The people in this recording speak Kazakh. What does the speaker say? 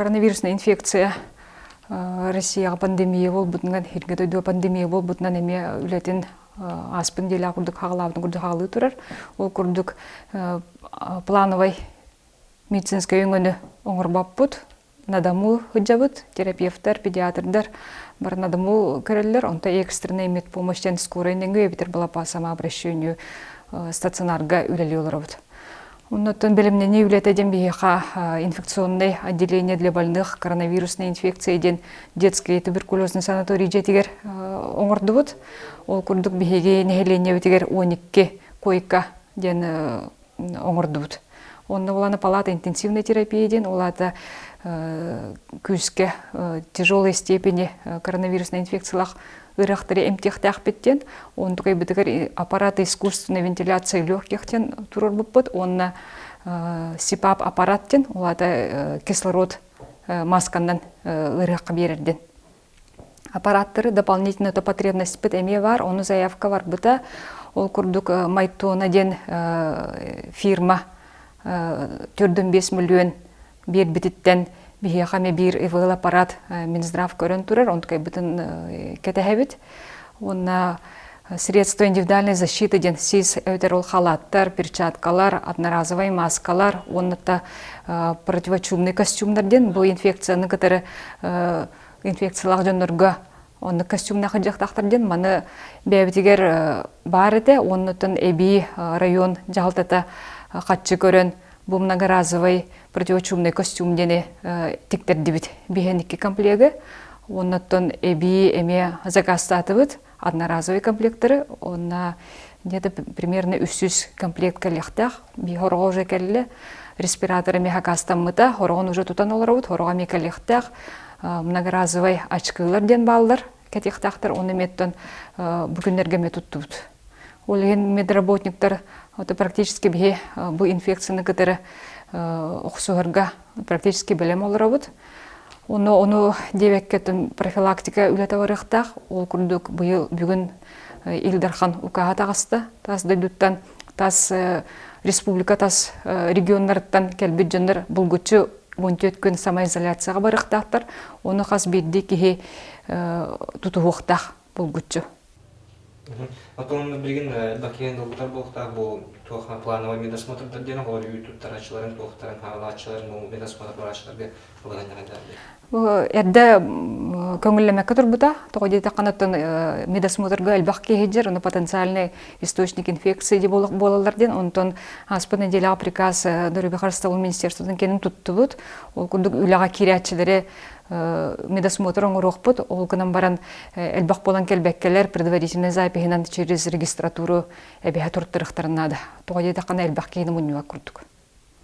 коронавирусная инфекция Россияга пандемия болбутунан хиргедойду пандемия болбутунан эме үлетин аспын деле курдук хагалабын курдук хагалы турар. Ол курдук плановый медицинский өңөнү оңорбаппут. Надаму хыджабыт, терапевттар, педиатрдар бар надаму көрөллөр, онта экстренный медпомощь скорой ненгө битер была по самообращению стационарга үлелиолорбут. Оннотон белемнене үлетеден бейха инфекционный отделение для больных коронавирусной инфекцией ден детский туберкулезный санаторий жетигер оңордубут. Ол курдук бейге нехелене битигер 12 койка ден оңордубут. Онна уланы палата интенсивной терапии ден, улата күзге тяжелой степени коронавирусной инфекциялах ырахтары эмтехтах беттен, он tukay битигер аппараты искусственной вентиляции легких тен турор буппут, онна сипап аппарат тен, улата кислород маскандан ырахка берерден. Аппараттары дополнительная потребность бит эме бар, оны заявка бар быта, ол курдук Майтона ден фирма 4-5 миллион бир бититтен бихахаме бир эвел аппарат Минздрав көрөн турар, он tukay битин кетехебит. Онна средства индивидуальной защиты ден сис өтерол халаттар, перчаткалар, одноразовый маскалар, онната противочумный костюмдар ден бу инфекцияны кытары инфекциялар жоннорга онны костюмна хыжактактар ден маны бәбитигер бар эте, оннотон эби район жалтата катчы көрөн бу многоразовый противочумный костюм дене тиктердибит бихеники комплегі. Оннотон эби эме закастатыбыт одноразовый комплекттары. Онна где-то примерно 300 комплект калехтах. Би хорого уже келле респираторы мехакастаммыта. Хорогон уже тутан оларабыт. Хорога мекалехтах. Многоразовый очкылар ден баллар кетехтахтар. Оны меттон бүгүнерге метуттубут. Олеген медработниктар практически бе бу инфекцияны кытары оксуарга практически белем оларабыт. Оны дебеккеттен профилактика үлетаварықтақ, ол күрдік бүгін Илдархан укаға тағысты. Тас дөйдуттан, тас республика, тас регионларыттан кәлбет жондар бұлгүтчі 14 күн самоизоляцияға барықтақтар. Оны қас берді кеге тұтуықтақ бұлгүтчі. Потом билген бакиен долгутар болуктар бул туха плановый медосмотрдар дена бул ютубтар ачыларын тохтарын халачыларын медосмотр барачыларга булганнар. Эрдә көңелләмәккә турбута, тогы канаттан медосмотрга элбак кеһиҗер, аны потенциальный источник инфекции ди болалар ден, онтон аспын неделя приказ Дөрбехарстау министерстводан кенен туттубут. Ол күндүк үлага кирәчиләре медосмотр оңорохпут, ол кынан баран элбак болан келбеккелер предварительный запихинан через регистратуру эбеһә турттырыктарынады. Тогы кана элбак кеһине муннуа курдук.